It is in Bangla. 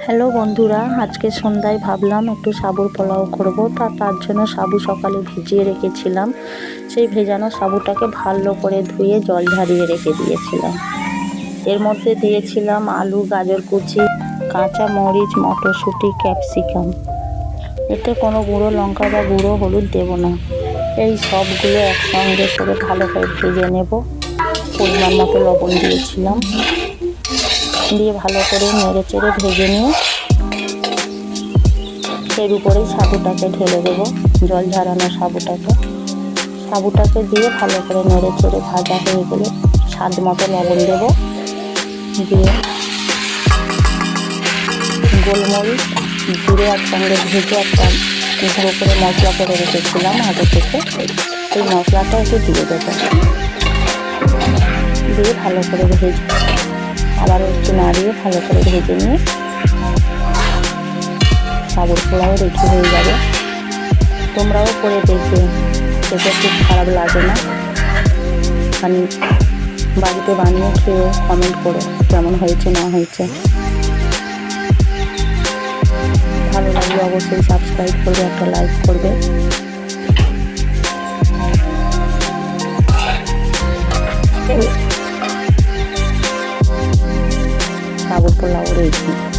হ্যালো বন্ধুরা, আজকে সন্ধ্যায় ভাবলাম একটু সাবুর পোলাও করব। তার জন্য সাবু সকালে ভিজিয়ে রেখেছিলাম। সেই ভেজানো সাবুটাকে ভালো করে ধুয়ে জল ঝরিয়ে রেখে দিয়েছিলাম। এর মধ্যে দিয়েছিলাম আলু, গাজর কুচি, কাঁচা মরিচ, মটরশুঁটি, ক্যাপসিকাম। এতে কোনো গুঁড়ো লঙ্কা বা গুঁড়ো হলুদ দেব না। এই সবগুলো একসঙ্গে করে ভালো করে ভেজে নেব। পরিমাণ মতো লবণ দিয়েছিলাম, দিয়ে ভালো করে নেড়ে চেড়ে ভেজে নিয়ে এর উপরেই সাবুটাকে ঢেলে দেবো। জল ঝরানো সাবুটাকে দিয়ে ভালো করে নেড়ে চেড়ে ভাজা হয়ে গেলে স্বাদ মতো লবণ দেবো, দিয়ে গোলমরিচ, জিরে একসঙ্গে ভেজে একটা গুঁড়ো করে মশলা করে রেখেছিলাম আগে থেকে, এই মশলাটা একটু দিয়ে দেবো। দিয়ে ভালো করে ভেজে আবার একটু নাড়িয়ে ভালো করে ভেজে নিয়ে সাবুর পোলাও রেডি হয়ে যাবে। তোমরাও করে দেখবে, খেতে খুব খারাপ লাগে না। বাড়িতে বানিয়ে খেয়ে কমেন্ট করো কেমন হয়েছে না হয়েছে। ভালো লাগলে অবশ্যই সাবস্ক্রাইব করবে, একটা লাইক করবে। সাবুর পোলাও রেডি।